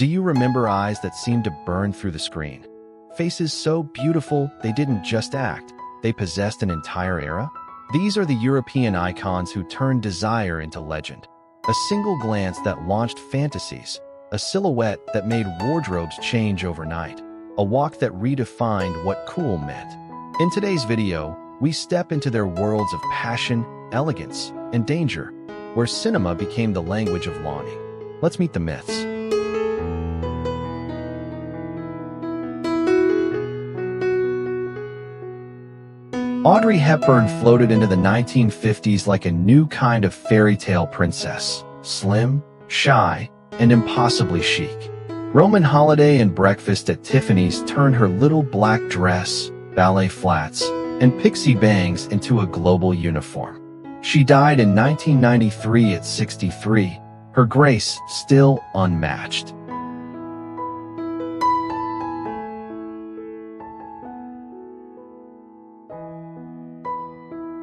Do you remember eyes that seemed to burn through the screen? Faces so beautiful they didn't just act, they possessed an entire era? These are the European icons who turned desire into legend. A single glance that launched fantasies, a silhouette that made wardrobes change overnight, a walk that redefined what cool meant. In today's video, we step into their worlds of passion, elegance, and danger, where cinema became the language of longing. Let's meet the myths. Audrey Hepburn floated into the 1950s like a new kind of fairy tale princess, slim, shy, and impossibly chic. Roman Holiday and Breakfast at Tiffany's turned her little black dress, ballet flats, and pixie bangs into a global uniform. She died in 1993 at 63, her grace still unmatched.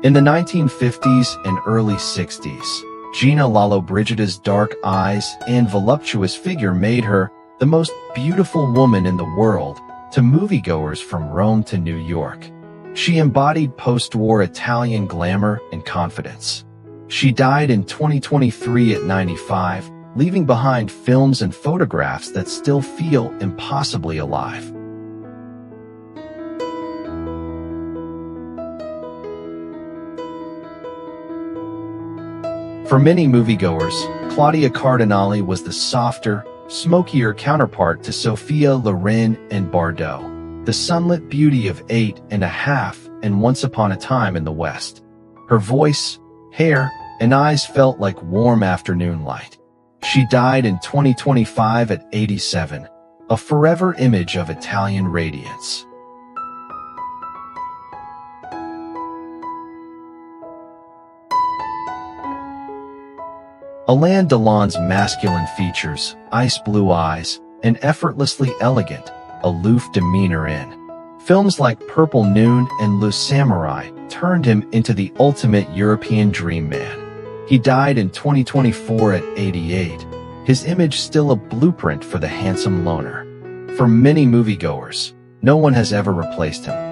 In the 1950s and early 60s, Gina Lollobrigida's dark eyes and voluptuous figure made her the most beautiful woman in the world to moviegoers from Rome to New York. She embodied post-war Italian glamour and confidence. She died in 2023 at 95, leaving behind films and photographs that still feel impossibly alive. For many moviegoers, Claudia Cardinale was the softer, smokier counterpart to Sophia Loren and Bardot, the sunlit beauty of 8 and a Half and Once Upon a Time in the West. Her voice, hair, and eyes felt like warm afternoon light. She died in 2025 at 87, a forever image of Italian radiance. Alain Delon's masculine features, ice blue eyes, and effortlessly elegant, aloof demeanor in films like Purple Noon and Le Samurai turned him into the ultimate European dream man. He died in 2024 at 88, his image still a blueprint for the handsome loner. For many moviegoers, no one has ever replaced him.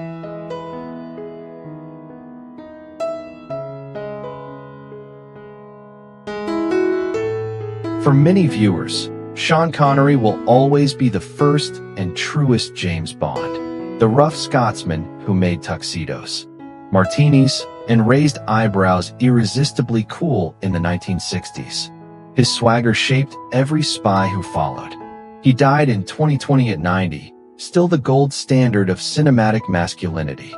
For many viewers, Sean Connery will always be the first and truest James Bond, the rough Scotsman who made tuxedos, martinis, and raised eyebrows irresistibly cool in the 1960s. His swagger shaped every spy who followed. He died in 2020 at 90, still the gold standard of cinematic masculinity.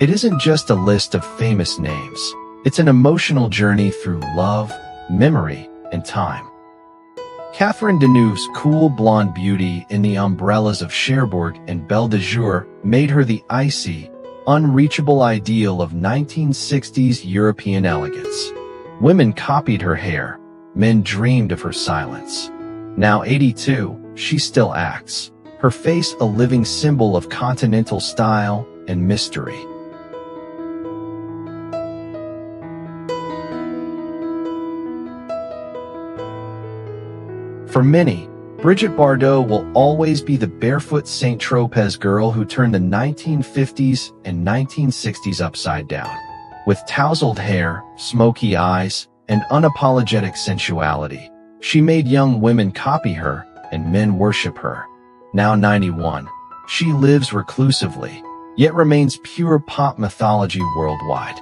It isn't just a list of famous names, it's an emotional journey through love, memory, and time. Catherine Deneuve's cool blonde beauty in The Umbrellas of Cherbourg and Belle de Jour made her the icy, unreachable ideal of 1960s European elegance. Women copied her hair, men dreamed of her silence. Now 82, she still acts, her face a living symbol of continental style and mystery. For many, Brigitte Bardot will always be the barefoot Saint-Tropez girl who turned the 1950s and 1960s upside down. With tousled hair, smoky eyes, and unapologetic sensuality, she made young women copy her and men worship her. Now 91, she lives reclusively, yet remains pure pop mythology worldwide.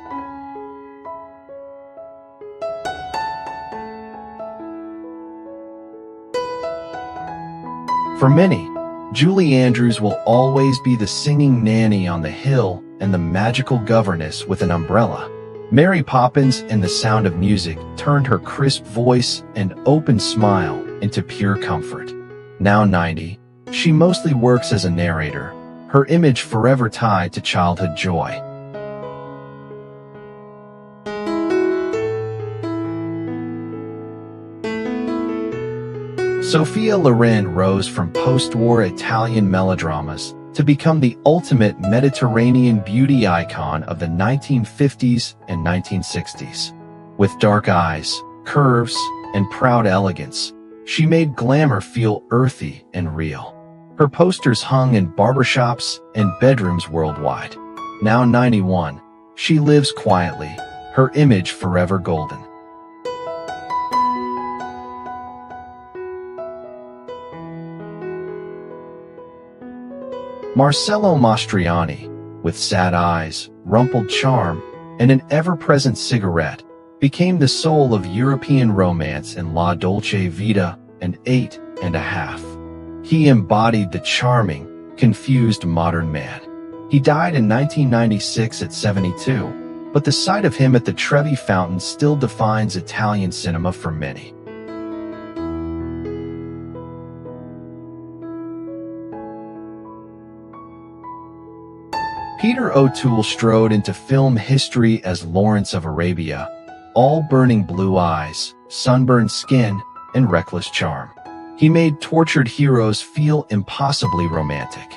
For many, Julie Andrews will always be the singing nanny on the hill and the magical governess with an umbrella. Mary Poppins and The Sound of Music turned her crisp voice and open smile into pure comfort. Now 90, she mostly works as a narrator, her image forever tied to childhood joy. Sophia Loren rose from post-war Italian melodramas to become the ultimate Mediterranean beauty icon of the 1950s and 1960s. With dark eyes, curves, and proud elegance, She made glamour feel earthy and real. Her posters hung in barbershops and bedrooms worldwide. Now 91, she lives quietly, her image forever golden. Marcello Mastroianni, with sad eyes, rumpled charm, and an ever-present cigarette, became the soul of European romance in La Dolce Vita and 8 and a Half. He embodied the charming, confused modern man. He died in 1996 at 72, but the sight of him at the Trevi Fountain still defines Italian cinema for many. Peter O'Toole strode into film history as Lawrence of Arabia, all burning blue eyes, sunburned skin, and reckless charm. He made tortured heroes feel impossibly romantic.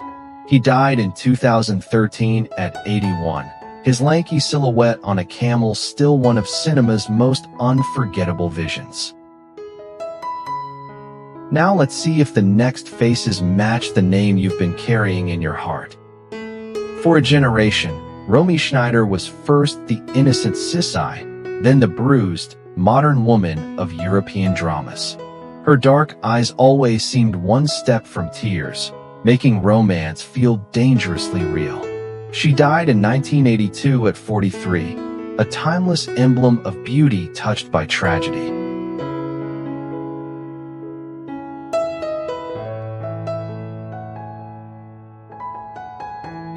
He died in 2013 at 81. His lanky silhouette on a camel still one of cinema's most unforgettable visions. Now let's see if the next faces match the name you've been carrying in your heart. For a generation, Romy Schneider was first the innocent Sissai, then the bruised, modern woman of European dramas. Her dark eyes always seemed one step from tears, making romance feel dangerously real. She died in 1982 at 43, a timeless emblem of beauty touched by tragedy.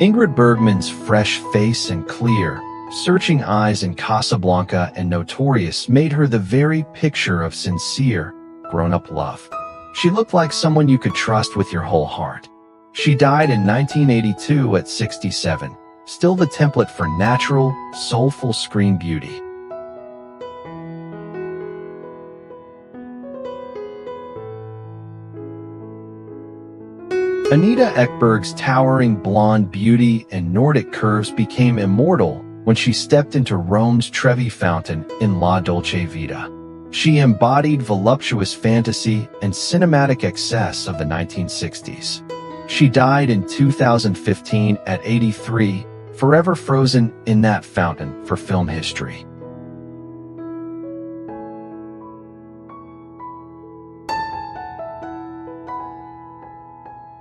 Ingrid Bergman's fresh face and clear, searching eyes in Casablanca and Notorious made her the very picture of sincere, grown-up love. She looked like someone you could trust with your whole heart. She died in 1982 at 67, still the template for natural, soulful screen beauty. Anita Ekberg's towering blonde beauty and Nordic curves became immortal when she stepped into Rome's Trevi Fountain in La Dolce Vita. She embodied voluptuous fantasy and cinematic excess of the 1960s. She died in 2015 at 83, forever frozen in that fountain for film history.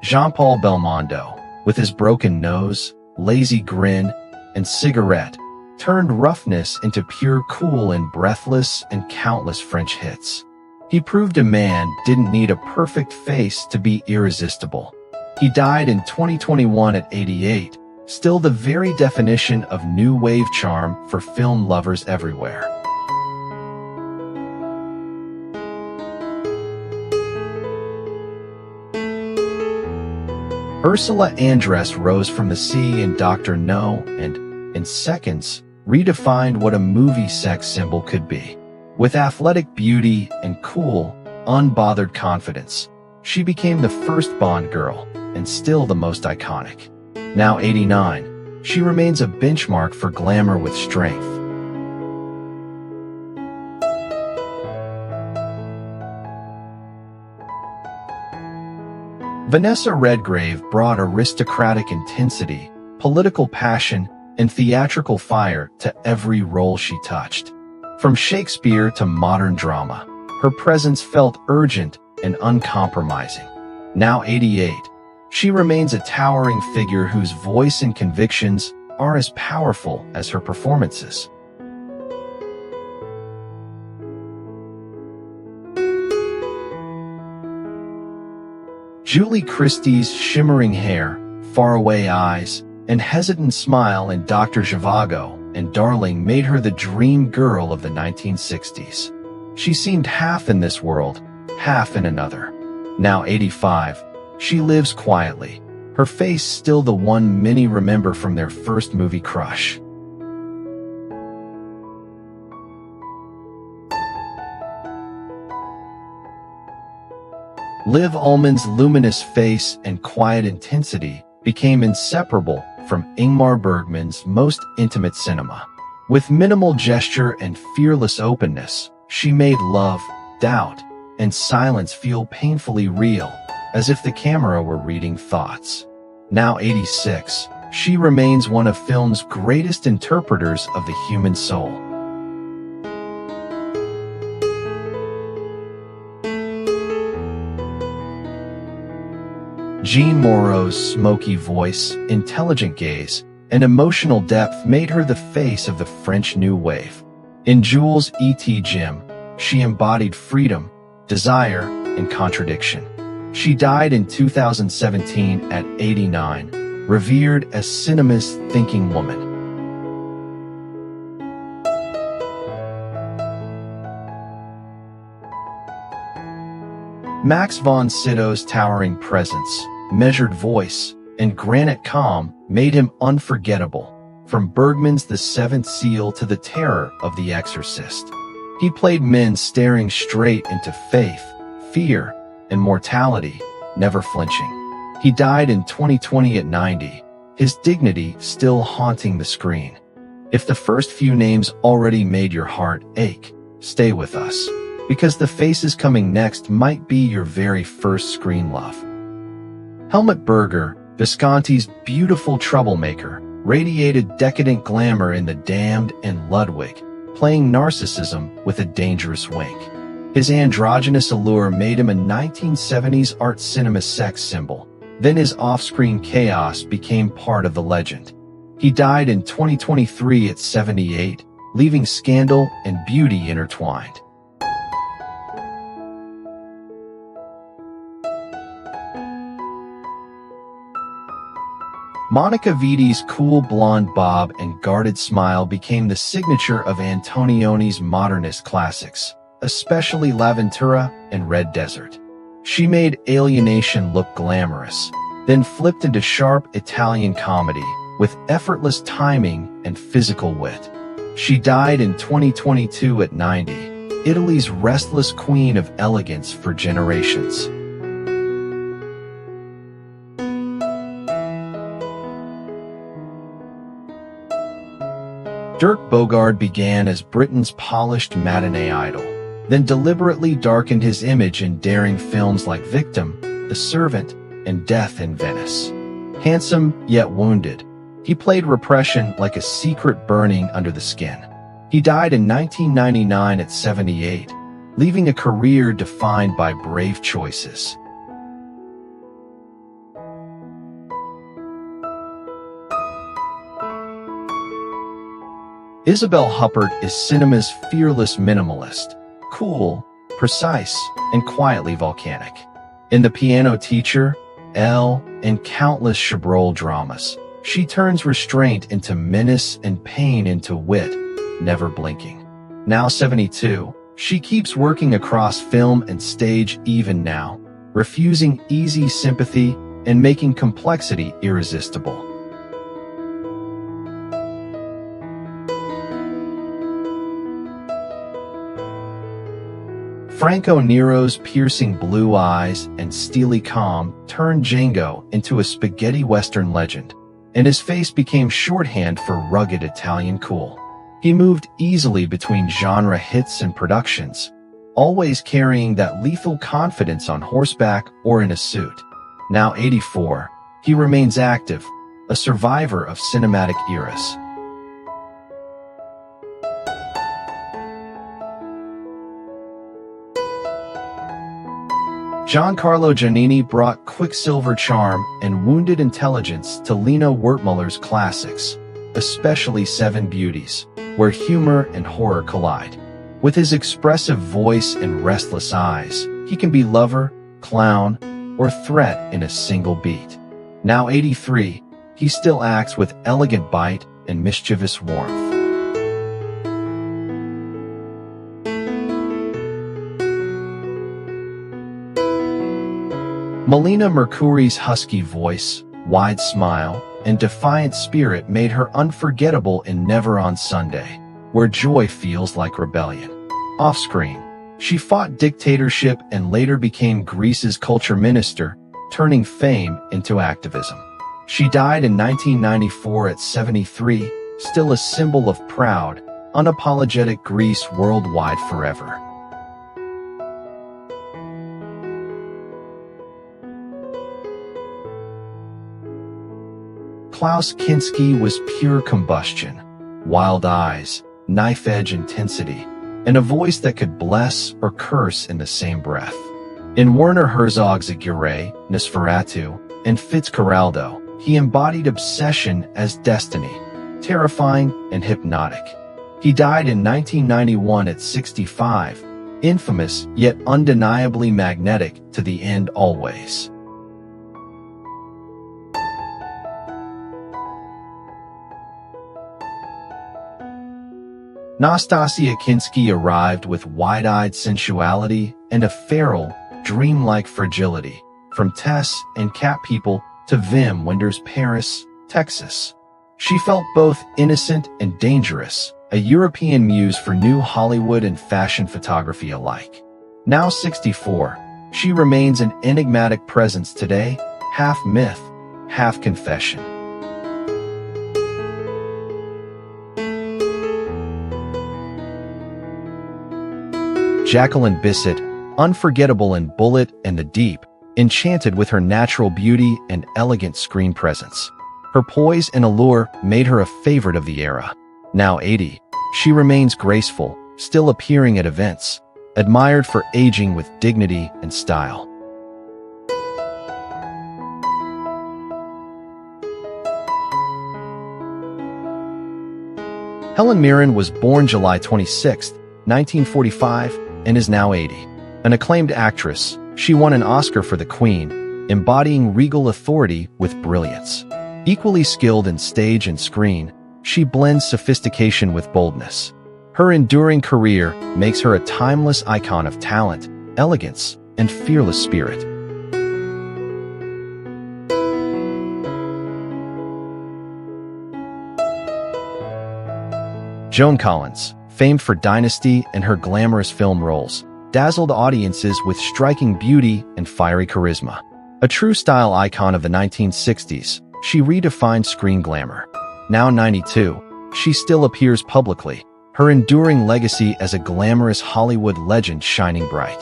Jean-Paul Belmondo, with his broken nose, lazy grin, and cigarette, turned roughness into pure cool in Breathless and countless French hits. He proved a man didn't need a perfect face to be irresistible. He died in 2021 at 88, still the very definition of new wave charm for film lovers everywhere. Ursula Andress rose from the sea in Dr. No and, in seconds, redefined what a movie sex symbol could be. With athletic beauty and cool, unbothered confidence, she became the first Bond girl and still the most iconic. Now 89, she remains a benchmark for glamour with strength. Vanessa Redgrave brought aristocratic intensity, political passion, and theatrical fire to every role she touched. From Shakespeare to modern drama, her presence felt urgent and uncompromising. Now 88, she remains a towering figure whose voice and convictions are as powerful as her performances. Julie Christie's shimmering hair, faraway eyes, and hesitant smile in Dr. Zhivago and Darling made her the dream girl of the 1960s. She seemed half in this world, half in another. Now 85, she lives quietly, her face still the one many remember from their first movie crush. Liv Ullmann's luminous face and quiet intensity became inseparable from Ingmar Bergman's most intimate cinema. With minimal gesture and fearless openness, she made love, doubt, and silence feel painfully real, as if the camera were reading thoughts. Now 86, she remains one of film's greatest interpreters of the human soul. Jeanne Moreau's smoky voice, intelligent gaze, and emotional depth made her the face of the French New Wave. In Jules E.T. Jim, she embodied freedom, desire, and contradiction. She died in 2017 at 89, revered as cinema's thinking woman. Max von Sydow's towering presence, measured voice, and granite calm made him unforgettable, from Bergman's The Seventh Seal to the terror of The Exorcist. He played men staring straight into faith, fear, and mortality, never flinching. He died in 2020 at 90, his dignity still haunting the screen. If the first few names already made your heart ache, stay with us, because the faces coming next might be your very first screen love. Helmut Berger, Visconti's beautiful troublemaker, radiated decadent glamour in The Damned and Ludwig, playing narcissism with a dangerous wink. His androgynous allure made him a 1970s art cinema sex symbol. Then his off-screen chaos became part of the legend. He died in 2023 at 78, leaving scandal and beauty intertwined. Monica Vitti's cool blonde bob and guarded smile became the signature of Antonioni's modernist classics, especially L'Avventura and Red Desert. She made alienation look glamorous, then flipped into sharp Italian comedy with effortless timing and physical wit. She died in 2022 at 90, Italy's restless queen of elegance for generations. Dirk Bogarde began as Britain's polished matinee idol, then deliberately darkened his image in daring films like Victim, The Servant, and Death in Venice. Handsome yet wounded, he played repression like a secret burning under the skin. He died in 1999 at 78, leaving a career defined by brave choices. Isabelle Huppert is cinema's fearless minimalist, cool, precise, and quietly volcanic. In The Piano Teacher, Elle, and countless Chabrol dramas, she turns restraint into menace and pain into wit, never blinking. Now 72, she keeps working across film and stage even now, refusing easy sympathy and making complexity irresistible. Franco Nero's piercing blue eyes and steely calm turned Django into a spaghetti western legend, and his face became shorthand for rugged Italian cool. He moved easily between genre hits and productions, always carrying that lethal confidence on horseback or in a suit. Now 84, he remains active, a survivor of cinematic eras. Giancarlo Giannini brought quicksilver charm and wounded intelligence to Lina Wertmüller's classics, especially Seven Beauties, where humor and horror collide. With his expressive voice and restless eyes, he can be lover, clown, or threat in a single beat. Now 83, he still acts with elegant bite and mischievous warmth. Melina Mercouri's husky voice, wide smile, and defiant spirit made her unforgettable in Never on Sunday, where joy feels like rebellion. Off-screen, she fought dictatorship and later became Greece's culture minister, turning fame into activism. She died in 1994 at 73, still a symbol of proud, unapologetic Greece worldwide forever. Klaus Kinski was pure combustion, wild eyes, knife-edge intensity, and a voice that could bless or curse in the same breath. In Werner Herzog's Aguirre, Nosferatu, and Fitzcarraldo, he embodied obsession as destiny, terrifying and hypnotic. He died in 1991 at 65, infamous yet undeniably magnetic to the end always. Nastassja Kinski arrived with wide-eyed sensuality and a feral, dreamlike fragility, from Tess and Cat People to Wim Wenders' Paris, Texas. She felt both innocent and dangerous, a European muse for new Hollywood and fashion photography alike. Now 64, she remains an enigmatic presence today, half myth, half confession. Jacqueline Bisset, unforgettable in Bullet and the Deep, enchanted with her natural beauty and elegant screen presence. Her poise and allure made her a favorite of the era. Now 80, she remains graceful, still appearing at events, admired for aging with dignity and style. Helen Mirren was born July 26, 1945, and is now 80. An acclaimed actress, she won an Oscar for The Queen, embodying regal authority with brilliance. Equally skilled in stage and screen, she blends sophistication with boldness. Her enduring career makes her a timeless icon of talent, elegance, and fearless spirit. Joan Collins, famed for Dynasty and her glamorous film roles, dazzled audiences with striking beauty and fiery charisma. A true style icon of the 1960s, she redefined screen glamour. Now 92, she still appears publicly, her enduring legacy as a glamorous Hollywood legend shining bright.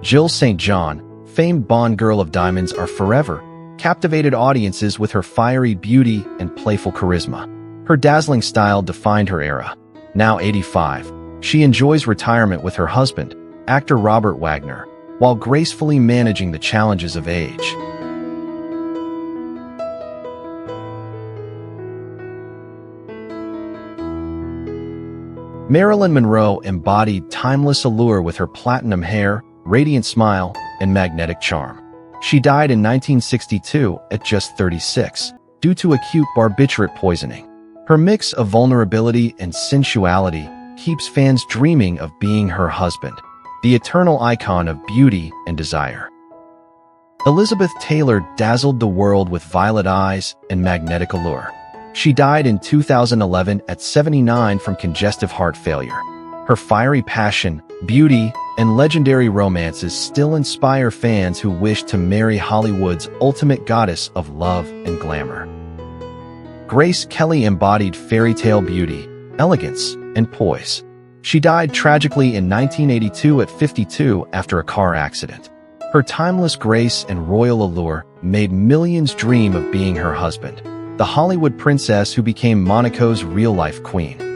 Jill St. John, famed Bond girl of Diamonds Are Forever, captivated audiences with her fiery beauty and playful charisma. Her dazzling style defined her era. Now 85, she enjoys retirement with her husband, actor Robert Wagner, while gracefully managing the challenges of age. Marilyn Monroe embodied timeless allure with her platinum hair, radiant smile, and magnetic charm. She died in 1962 at just 36, due to acute barbiturate poisoning. Her mix of vulnerability and sensuality keeps fans dreaming of being her husband, the eternal icon of beauty and desire. Elizabeth Taylor dazzled the world with violet eyes and magnetic allure. She died in 2011 at 79 from congestive heart failure. Her fiery passion, beauty, and legendary romances still inspire fans who wish to marry Hollywood's ultimate goddess of love and glamour. Grace Kelly embodied fairy tale beauty, elegance, and poise. She died tragically in 1982 at 52 after a car accident. Her timeless grace and royal allure made millions dream of being her husband, the Hollywood princess who became Monaco's real-life queen.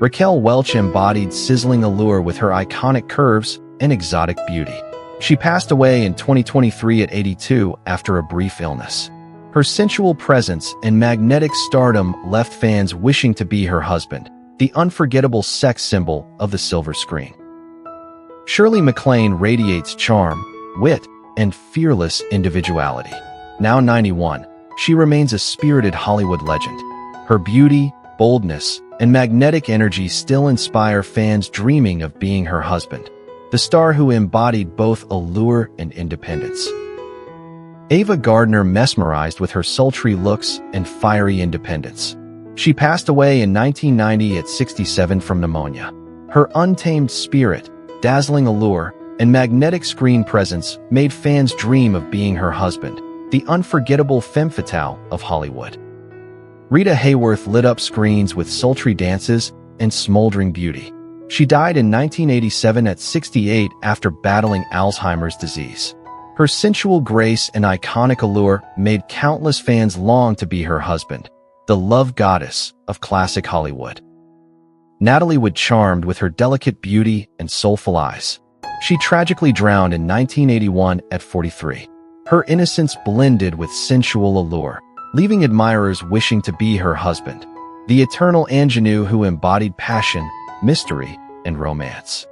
Raquel Welch embodied sizzling allure with her iconic curves and exotic beauty. She passed away in 2023 at 82 after a brief illness. Her sensual presence and magnetic stardom left fans wishing to be her husband, the unforgettable sex symbol of the silver screen. Shirley MacLaine radiates charm, wit, and fearless individuality. Now 91, she remains a spirited Hollywood legend. Her beauty, boldness, and magnetic energy still inspire fans dreaming of being her husband, the star who embodied both allure and independence. Ava Gardner mesmerized with her sultry looks and fiery independence. She passed away in 1990 at 67 from pneumonia. Her untamed spirit, dazzling allure, and magnetic screen presence made fans dream of being her husband, the unforgettable femme fatale of Hollywood. Rita Hayworth lit up screens with sultry dances and smoldering beauty. She died in 1987 at 68 after battling Alzheimer's disease. Her sensual grace and iconic allure made countless fans long to be her husband, the love goddess of classic Hollywood. Natalie Wood charmed with her delicate beauty and soulful eyes. She tragically drowned in 1981 at 43. Her innocence blended with sensual allure, leaving admirers wishing to be her husband, the eternal ingenue who embodied passion, mystery, and romance.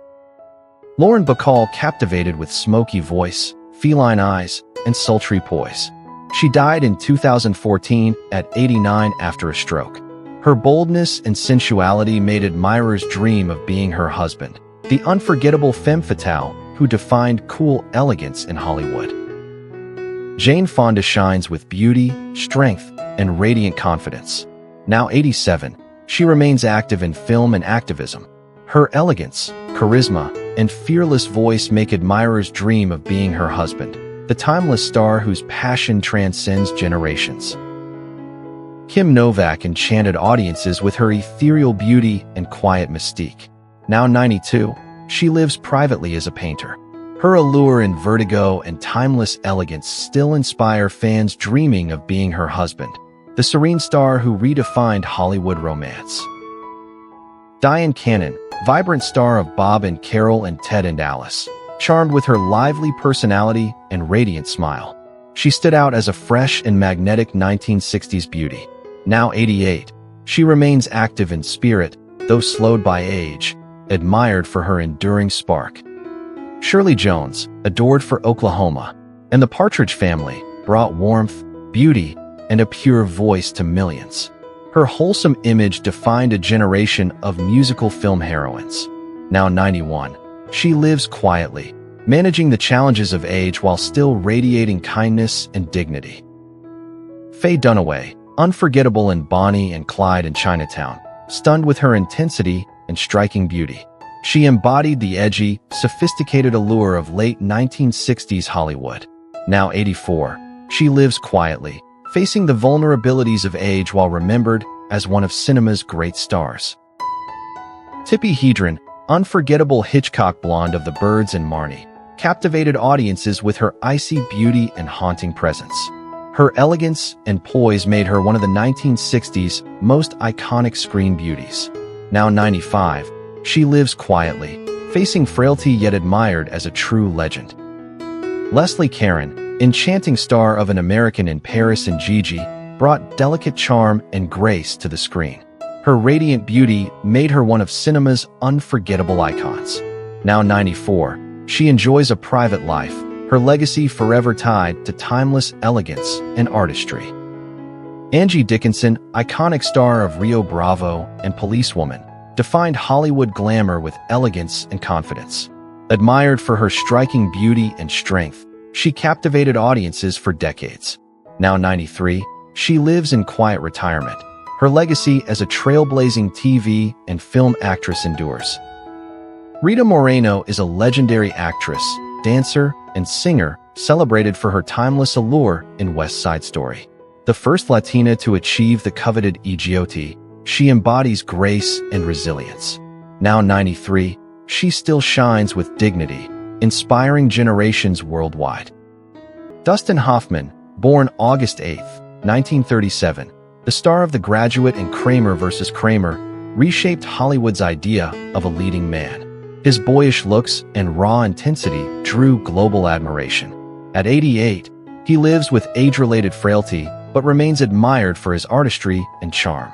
Lauren Bacall captivated with smoky voice, feline eyes, and sultry poise. She died in 2014 at 89 after a stroke. Her boldness and sensuality made admirers dream of being her husband, the unforgettable femme fatale who defined cool elegance in Hollywood. Jane Fonda shines with beauty, strength, and radiant confidence. Now 87, she remains active in film and activism. Her elegance, charisma, and fearless voice make admirers dream of being her husband, the timeless star whose passion transcends generations. Kim Novak enchanted audiences with her ethereal beauty and quiet mystique. Now 92, she lives privately as a painter. Her allure and vertigo and timeless elegance still inspire fans dreaming of being her husband, the serene star who redefined Hollywood romance. Dyan Cannon, vibrant star of Bob and Carol and Ted and Alice, charmed with her lively personality and radiant smile. She stood out as a fresh and magnetic 1960s beauty. Now 88, she remains active in spirit, though slowed by age, admired for her enduring spark. Shirley Jones, adored for Oklahoma, and the Partridge Family, brought warmth, beauty, and a pure voice to millions. Her wholesome image defined a generation of musical film heroines. Now 91, she lives quietly, managing the challenges of age while still radiating kindness and dignity. Faye Dunaway, unforgettable in Bonnie and Clyde in Chinatown, stunned with her intensity and striking beauty. She embodied the edgy, sophisticated allure of late 1960s Hollywood. Now 84, she lives quietly, facing the vulnerabilities of age while remembered as one of cinema's great stars. Tippi Hedren, unforgettable Hitchcock blonde of The Birds and Marnie, captivated audiences with her icy beauty and haunting presence. Her elegance and poise made her one of the 1960s most iconic screen beauties. Now 95, she lives quietly, facing frailty yet admired as a true legend. Leslie Caron, enchanting star of An American in Paris and Gigi, brought delicate charm and grace to the screen. Her radiant beauty made her one of cinema's unforgettable icons. Now 94, she enjoys a private life, her legacy forever tied to timeless elegance and artistry. Angie Dickinson, iconic star of Rio Bravo and Policewoman, defined Hollywood glamour with elegance and confidence. Admired for her striking beauty and strength, she captivated audiences for decades. Now 93, she lives in quiet retirement. Her legacy as a trailblazing TV and film actress endures. Rita Moreno is a legendary actress, dancer, and singer, celebrated for her timeless allure in West Side Story. The first Latina to achieve the coveted EGOT, she embodies grace and resilience. Now 93, she still shines with dignity, inspiring generations worldwide. Dustin Hoffman, born August 8, 1937, the star of The Graduate and Kramer vs. Kramer, reshaped Hollywood's idea of a leading man. His boyish looks and raw intensity drew global admiration. At 88, he lives with age-related frailty but remains admired for his artistry and charm.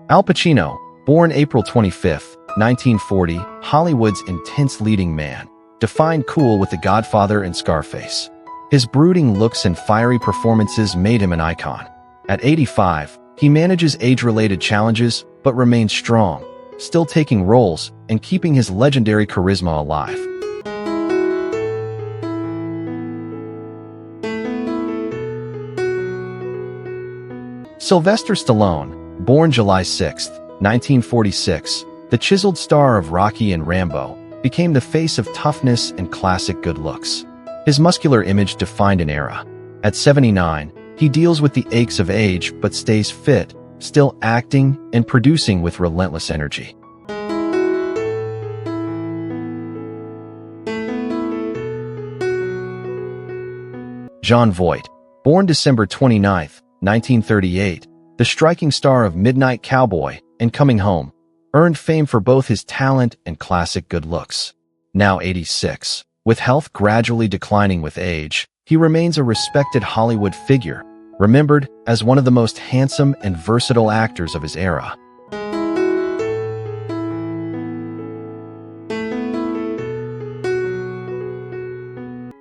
Al Pacino, born April 25, 1940, Hollywood's intense leading man, defined cool with The Godfather and Scarface. His brooding looks and fiery performances made him an icon. At 85, he manages age-related challenges but remains strong, still taking roles and keeping his legendary charisma alive. Sylvester Stallone, born July 6, 1946, the chiseled star of Rocky and Rambo, became the face of toughness and classic good looks. His muscular image defined an era. At 79, He deals with the aches of age but stays fit, still acting and producing with relentless energy. Jon Voight, born December 29, 1938, the striking star of Midnight Cowboy and Coming Home, earned fame for both his talent and classic good looks. Now 86, with health gradually declining with age, he remains a respected Hollywood figure, remembered as one of the most handsome and versatile actors of his era.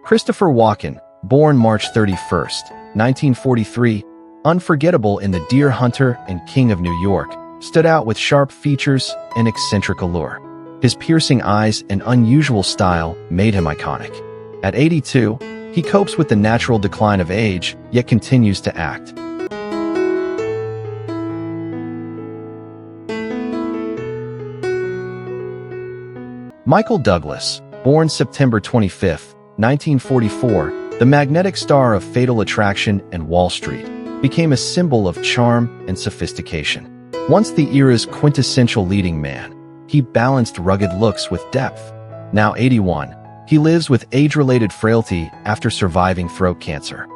Christopher Walken, born March 31, 1943, unforgettable in The Deer Hunter and King of New York, stood out with sharp features and eccentric allure. His piercing eyes and unusual style made him iconic. At 82, he copes with the natural decline of age, yet continues to act. Michael Douglas, born September 25, 1944, the magnetic star of Fatal Attraction and Wall Street, became a symbol of charm and sophistication. Once the era's quintessential leading man, he balanced rugged looks with depth. Now 81, he lives with age-related frailty after surviving throat cancer.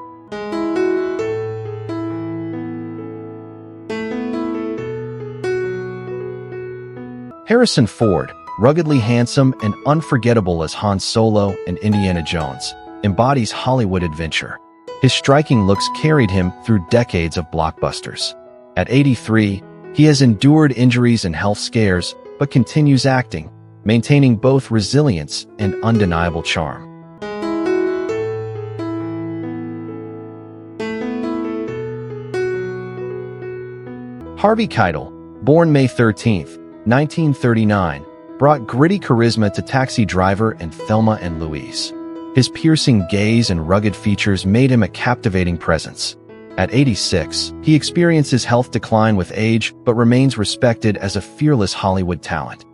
Harrison Ford, ruggedly handsome and unforgettable as Han Solo in Indiana Jones, embodies Hollywood adventure. His striking looks carried him through decades of blockbusters. At 83, he has endured injuries and health scares, but continues acting, maintaining both resilience and undeniable charm. Harvey Keitel, born May 13, 1939, brought gritty charisma to Taxi Driver and Thelma and Louise. His piercing gaze and rugged features made him a captivating presence. At 86, he experiences health decline with age but remains respected as a fearless Hollywood talent.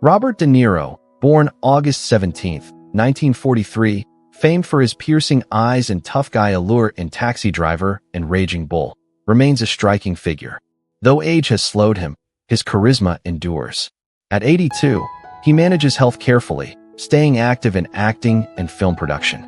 Robert De Niro, born August 17, 1943, famed for his piercing eyes and tough guy allure in Taxi Driver and Raging Bull, remains a striking figure. Though age has slowed him, his charisma endures. At 82, he manages health carefully, staying active in acting and film production.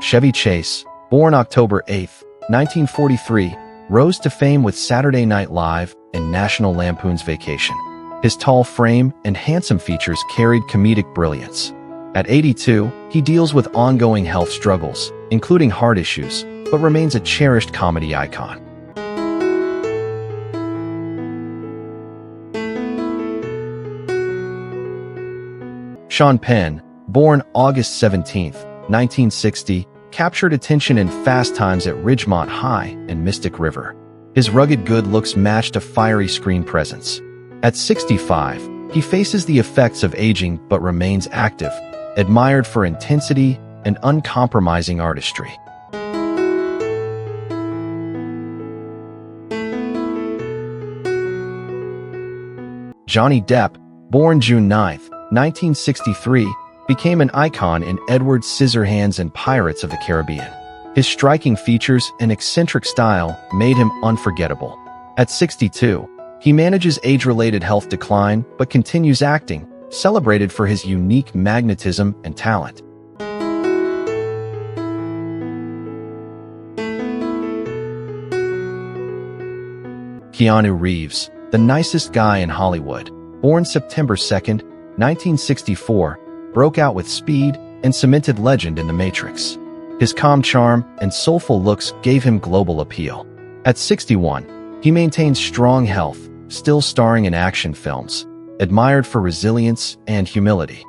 Chevy Chase, born October 8, 1943, rose to fame with Saturday Night Live and National Lampoon's Vacation. His tall frame and handsome features carried comedic brilliance. At 82, he deals with ongoing health struggles, including heart issues, but remains a cherished comedy icon. Sean Penn, born August 17, 1960, captured attention in Fast Times at Ridgemont High and Mystic River. His rugged good looks matched a fiery screen presence. At 65, he faces the effects of aging but remains active, admired for intensity and uncompromising artistry. Johnny Depp, born June 9, 1963, became an icon in Edward Scissorhands and Pirates of the Caribbean. His striking features and eccentric style made him unforgettable. At 62, he manages age-related health decline but continues acting, celebrated for his unique magnetism and talent. Keanu Reeves, the nicest guy in Hollywood, born September 2, 1964, broke out with speed and cemented legend in The Matrix. His calm charm and soulful looks gave him global appeal. At 61, he maintains strong health, still starring in action films, admired for resilience and humility.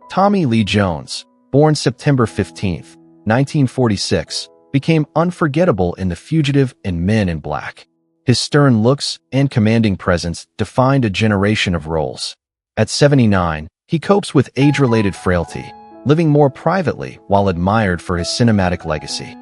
Tommy Lee Jones, born September 15, 1946, became unforgettable in The Fugitive and Men in Black. His stern looks and commanding presence defined a generation of roles. At 79, he copes with age-related frailty, living more privately while admired for his cinematic legacy.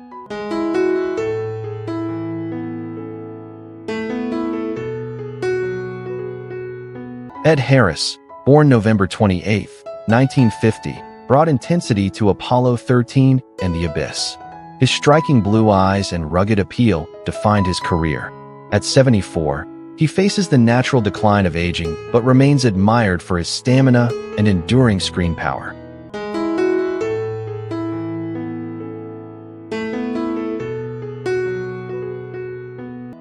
Ed Harris, born November 28, 1950, brought intensity to Apollo 13 and The Abyss. His striking blue eyes and rugged appeal defined his career. At 74, he faces the natural decline of aging but remains admired for his stamina and enduring screen power.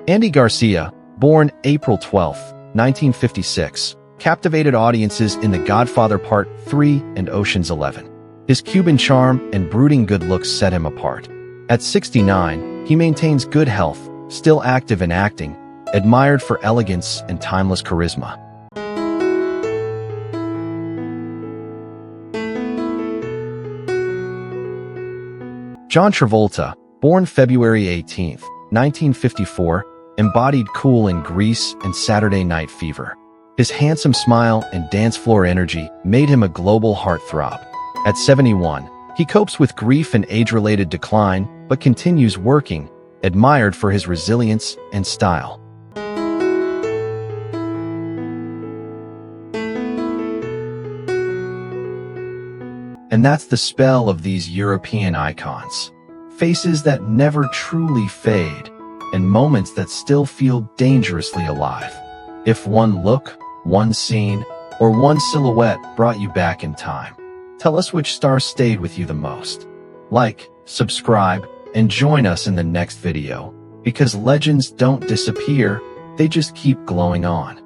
Andy Garcia, born April 12, 1956, captivated audiences in The Godfather Part 3 and Ocean's 11. His Cuban charm and brooding good looks set him apart. At 69, he maintains good health, still active in acting, admired for elegance and timeless charisma. John Travolta, born February 18, 1954, embodied cool in Grease and Saturday Night Fever. His handsome smile and dance floor energy made him a global heartthrob. At 71, he copes with grief and age-related decline, but continues working, admired for his resilience and style. And that's the spell of these European icons. Faces that never truly fade, and moments that still feel dangerously alive. If one look, one scene, or one silhouette brought you back in time, tell us which star stayed with you the most. Like, subscribe, and join us in the next video, because legends don't disappear, they just keep glowing on.